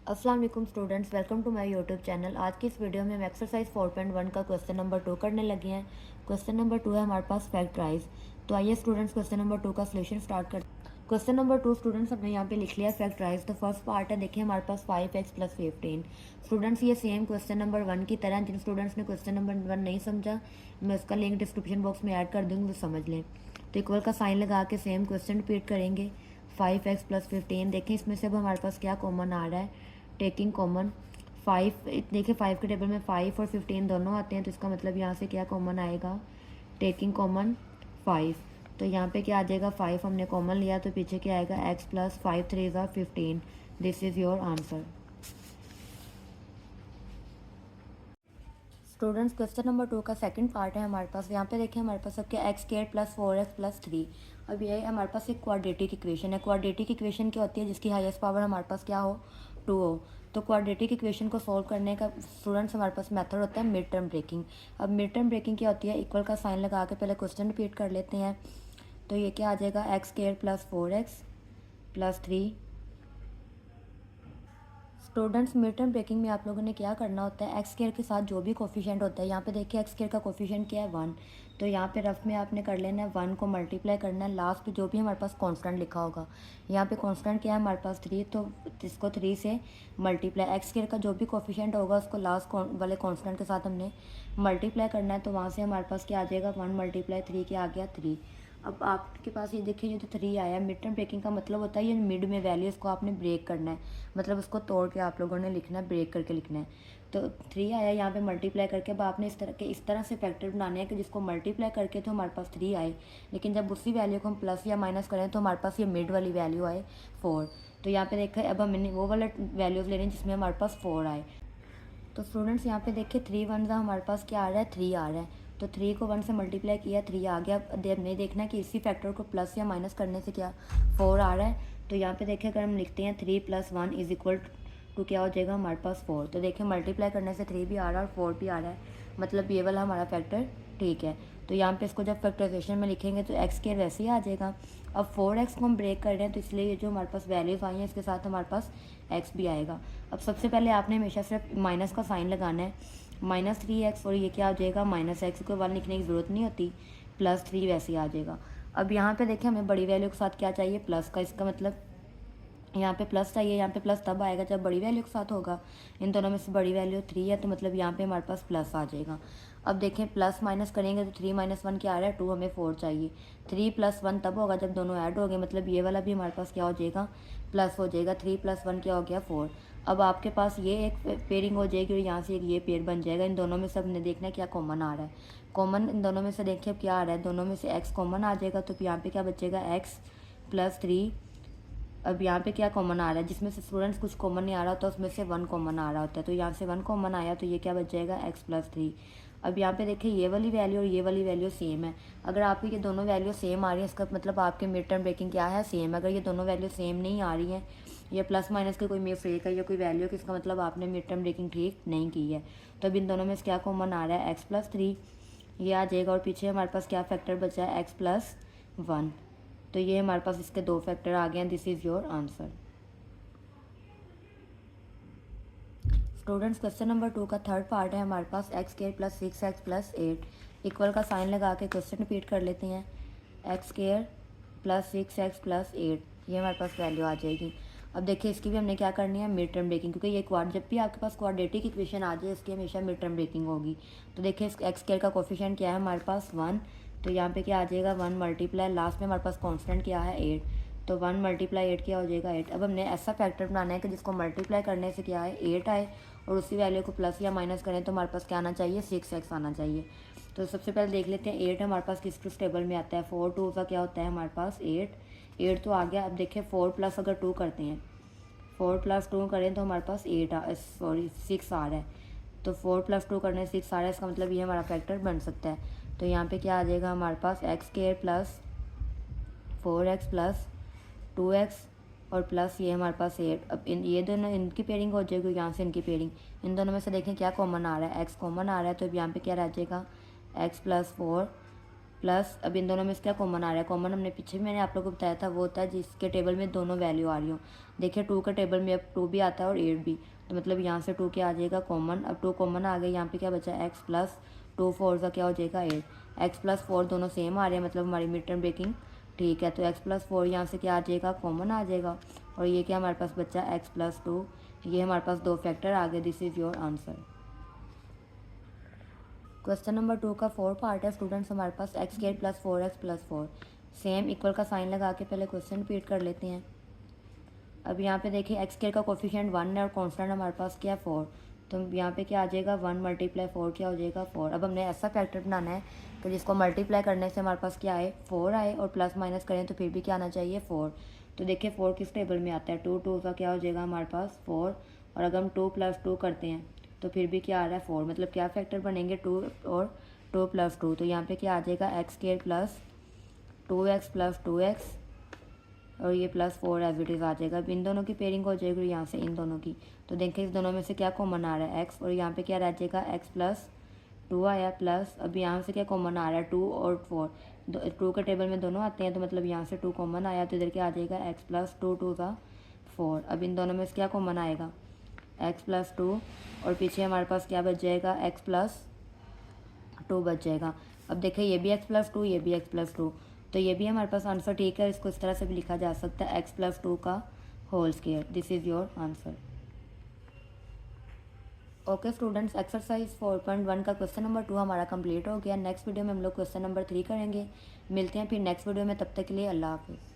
अस्सलाम वालेकुम students, welcome to my YouTube channel. आज की इस वीडियो में हम एक्सरसाइज 4.1 का क्वेश्चन नंबर 2 करने लगे हैं। क्वेश्चन नंबर 2 है हमारे पास फैक्टराइज। तो आइए स्टूडेंट्स क्वेश्चन नंबर 2 का सोल्यूशन स्टार्ट करते हैं। क्वेश्चन नंबर 2 स्टूडेंट्स हमने यहाँ पे लिख लिया फैक्टराइज। तो फर्स्ट पार्ट है, देखिए हमारे पास 5x + 15। स्टूडेंट्स ये सेम क्वेश्चन नंबर 1 की तरह, जिन स्टूडेंट्स ने क्वेश्चन नंबर 1 नहीं समझा मैं उसका लिंक डिस्क्रिप्शन बॉक्स में ऐड कर दूँगी, वो समझ लें। तो इक्वल का साइन लगा के सेम क्वेश्चन रिपीट करेंगे। 5x + 15, देखें इसमें से अब हमारे पास क्या कॉमन आ रहा है। टेकिंग कॉमन 5, देखिए 5 के टेबल में 5 और 15 दोनों आते हैं, तो इसका मतलब यहाँ से क्या कॉमन आएगा, टेकिंग कॉमन 5। तो यहाँ पे क्या आ जाएगा, 5 हमने कॉमन लिया तो पीछे क्या आएगा, x + 5 3 = 15। This is your answer. Students question number 2 का सेकंड पार्ट है हमारे पास। यहाँ पे देखिए हमारे पास सबके x² + 4x + 3। अब ये हमारे पास एक क्वाड्रेटिक इक्वेशन है। क्वाड्रेटिक इक्वेशन क्या होती है, जिसकी हाईएस्ट पावर हमारे पास क्या हो, 2 हो। तो क्वाड्रेटिक इक्वेशन को सॉल्व करने का स्टूडेंट्स हमारे पास मेथड होता है मिड टर्म ब्रेकिंग। अब मिड टर्म ब्रेकिंग क्या होती है, इक्वल का साइन लगा के पहले क्वेश्चन रिपीट कर लेते हैं। तो ये क्या आ जाएगा, x² + 4x + 3। Students mid term breaking में आप लोगों ने क्या करना होता है, x² के साथ जो भी कोफिशिएंट होता है, यहाँ पे देखिए x² का कोफिशिएंट क्या है, 1। तो यहाँ पे रफ में आपने कर लेना है, 1 को मल्टीप्लाई करना है लास्ट पे जो भी हमारे पास कांस्टेंट लिखा होगा। यहाँ पे कांस्टेंट क्या है हमारे पास 3, तो इसको 3 से मल्टीप्लाई, x² का जो भी कोफिशिएंट होगा उसको लास्ट वाले कांस्टेंट के साथ हमने मल्टीप्लाई करना है। तो वहाँ से हमारे पास क्या आ जाएगा, 1 × 3 क्या आ गया, 3। अब आपके पास ये देखिए, ये तो 3 आया। मिड टर्म ब्रेकिंग का मतलब होता है ये मिड में वैल्यू, इसको आपने ब्रेक करना है, मतलब उसको तोड़ के आप लोगों ने लिखना है, ब्रेक करके लिखना है। तो 3 आया, यहाँ पे मल्टीप्लाई करके अब आपने इस तरह से फैक्टर बनाने हैं कि जिसको मल्टीप्लाई करके तो हमारे पास 3 आए, लेकिन जब उसी वैल्यू को हम प्लस या माइनस करें तो हमारे पास ये मिड वाली वैल्यू आए, 4। तो यहाँ पे देखा अब हमने वो वाला वैल्यूज़ ले रहे हैं जिसमें हमारे पास 4 आए। तो स्टूडेंट्स यहाँ पे देखिए 3 1 हमारे पास क्या आ रहा है, 3 आ रहा है। तो 3 को 1 से मल्टीप्लाई किया, 3 आ गया। अब हमने देखना है कि इसी फैक्टर को प्लस या माइनस करने से क्या 4 आ रहा है। तो यहाँ पे देखिए अगर हम लिखते हैं 3 + 1 = क्या हो जाएगा हमारे पास 4। तो देखिए मल्टीप्लाई करने से 3 भी आ रहा है और 4 भी आ रहा है, मतलब ये वाला हमारा फैक्टर ठीक है। तो यहाँ पे इसको जब फैक्टराइजेशन में लिखेंगे तो x² वैसे ही आ जाएगा। अब 4x को हम ब्रेक कर रहे हैं, तो इसलिए ये जो हमारे पास वैल्यूज़ आई हैं इसके साथ हमारे पास x भी आएगा। अब सबसे पहले आपने हमेशा सिर्फ माइनस का साइन लगाना है, -3x, और ये क्या हो जाएगा, -x को 1 लिखने की ज़रूरत नहीं होती, +3 वैसे ही आ जाएगा। अब यहाँ पे देखिए हमें बड़ी वैल्यू के साथ क्या चाहिए, प्लस का। इसका मतलब यहाँ पे प्लस चाहिए, यहाँ पे प्लस तब आएगा जब बड़ी वैल्यू के साथ होगा। इन दोनों में से बड़ी वैल्यू 3 है, तो मतलब यहाँ पे हमारे पास प्लस आ जाएगा। अब देखें प्लस माइनस करेंगे तो 3 - 1 क्या आ रहा है, 2, हमें 4 चाहिए। 3 + 1 तब होगा जब दोनों ऐड हो गए, मतलब ये वाला भी हमारे पास क्या हो जाएगा, प्लस हो जाएगा। 3 + 1 क्या हो गया, 4। अब आपके पास ये एक पेयरिंग हो जाएगी और यहाँ से एक ये पेयर बन जाएगा। इन दोनों में से हमने देखना है क्या कॉमन आ रहा है। कॉमन इन दोनों में से देखिए अब क्या आ रहा है, दोनों में से x कॉमन आ जाएगा, तो यहाँ पे क्या बचेगा, x + 3। अब यहाँ पे क्या कॉमन आ रहा है, जिसमें से स्टूडेंट्स कुछ कॉमन नहीं आ रहा होता उसमें से 1 कॉमन आ रहा होता है। तो यहाँ से 1 कॉमन आया, तो ये क्या बच जाएगा, x + 3। अब यहाँ पे देखिए ये वाली वैल्यू और ये वाली वैल्यू सेम है। अगर आपकी ये दोनों वैल्यू सेम आ रही है, इसका मतलब आपके मिड टर्म ब्रेकिंग क्या है, सेम। अगर ये दोनों वैल्यू सेम नहीं आ रही हैं, या प्लस माइनस की कोई मिस्टेक है या कोई वैल्यू की, इसका मतलब आपने मिड टर्म ब्रेकिंग ठीक नहीं की है। तो अब इन दोनों में से क्या कॉमन आ रहा है, x + 3 ये आ जाएगा, और पीछे हमारे पास क्या फैक्टर बचा है, x + 1। तो ये हमारे पास इसके 2 फैक्टर आ गए हैं। This is your answer. Students question number 2 का थर्ड पार्ट है हमारे पास, x² + 6x + 8। इक्वल का साइन लगा के क्वेश्चन रिपीट कर लेते हैं। x² + 6x + 8, ये हमारे पास वैल्यू आ जाएगी। अब देखिए इसकी भी हमने क्या करनी है, मिड टर्म ब्रेकिंग, क्योंकि ये जब भी आपके पास क्वाड्रेटिक इक्वेशन आ जाए इसकी हमेशा मिड टर्म ब्रेकिंग होगी। तो देखिए इस x² का कोफिशिएंट क्या है हमारे पास, 1। तो यहाँ पे क्या आ जाएगा, 1 मल्टीप्लाई लास्ट में हमारे पास कॉन्स्टेंट क्या है, 8। तो 1 × 8 क्या हो जाएगा, 8। अब हमने ऐसा फैक्टर बनाना है कि जिसको मल्टीप्लाई करने से क्या है, 8 आए, और उसी वैल्यू को प्लस या माइनस करें तो हमारे पास क्या आना चाहिए, 6x आना चाहिए। तो सबसे पहले देख लेते हैं 8 हमारे पास किस टेबल में आता है। 4 2 का क्या होता है हमारे पास, 8 तो आ गया। अब देखिए 4 + अगर 2 करते हैं, 4 + 2 करें तो हमारे पास 6 आ रहा है। तो 4 + 2 करने से 6 आ रहा है, इसका मतलब ये हमारा फैक्टर बन सकता है। तो यहाँ पे क्या आ जाएगा हमारे पास, x² + 4x + 2x और प्लस ये हमारे पास 8। अब ये दोनों इनकी पेयरिंग हो जाएगी, यहाँ से इनकी पेयरिंग। इन दोनों में से देखें क्या कॉमन आ रहा है, x कॉमन आ रहा है। तो अब यहाँ पे क्या रह जाएगा, x + 4 प्लस अब इन दोनों में से क्या कॉमन आ रहा है, कॉमन हमने पीछे भी मैंने आप लोगों को बताया था, वो होता है जिसके टेबल में दोनों वैल्यू आ रही हो। देखिए 2 के टेबल में अब 2 भी आता है और 8 भी, तो मतलब यहाँ से 2 क्या आ जाएगा कॉमन। अब 2 कॉमन आ गया, यहाँ पे क्या बचा एक्स प्लस 2 4 का क्या हो जाएगा 8। एक्स प्लस 4 दोनों सेम आ रहे हैं, मतलब हमारी मिड टर्म ब्रेकिंग ठीक है। तो एक्स प्लस 4 यहाँ से क्या आ जाएगा कॉमन आ जाएगा, और ये क्या हमारे पास बचा एक्स प्लस 2, ये हमारे पास 2 फैक्टर आ गए। This is your answer. Question number 2 का 4 पार्ट है स्टूडेंट्स हमारे पास x square plus 4x plus 4। Same equal का साइन लगा के पहले क्वेश्चन रिपीट कर लेते हैं। अब यहाँ पे देखिए एक्स स्क्वायर का कोफिशिएंट 1 है और कांस्टेंट हमारे पास क्या है 4, तो यहाँ पे क्या आ जाएगा 1 मल्टीप्लाई 4 क्या हो जाएगा 4। अब हमने ऐसा फैक्टर बनाना है कि जिसको मल्टीप्लाई करने से हमारे पास क्या आए 4 आए, और प्लस माइनस करें तो फिर भी क्या आना चाहिए 4। तो देखिए 4 किस टेबल में आता है, 2 2 का क्या हो जाएगा हमारे पास 4, और अगर हम 2 प्लस 2 करते हैं तो फिर भी क्या आ रहा है 4, मतलब क्या फैक्टर बनेंगे 2 और 2 प्लस 2, तो यहाँ पे क्या आ जाएगा x square plus 2x plus 2x, और ये प्लस 4 एज इट इज़ आ जाएगा। अब इन दोनों की पेयरिंग हो जाएगी यहाँ से इन दोनों की, तो देखिए इस दोनों में से क्या कॉमन आ रहा है x, और यहाँ पे क्या रह जाएगा x प्लस 2 आया प्लस, अब यहाँ से क्या कॉमन आ रहा है 2 और 4, 2 के टेबल में दोनों आते हैं, तो मतलब यहाँ से 2 कॉमन आया, तो इधर क्या आ जाएगा x प्लस 2 2 का 4। अब इन दोनों में से क्या कॉमन आएगा x प्लस 2, और पीछे हमारे पास क्या बच जाएगा x प्लस 2 बच जाएगा। अब देखिए ये भी x प्लस 2, ये भी x प्लस 2, तो ये भी हमारे पास आंसर ठीक है। इसको इस तरह से भी लिखा जा सकता है x प्लस 2 का whole square. This is your answer. Okay students, exercise 4.1 का क्वेश्चन नंबर 2 हमारा कंप्लीट हो गया। नेक्स्ट वीडियो में हम लोग क्वेश्चन नंबर 3 करेंगे। मिलते हैं फिर नेक्स्ट वीडियो में, तब तक के लिए अल्लाह हाफिज़।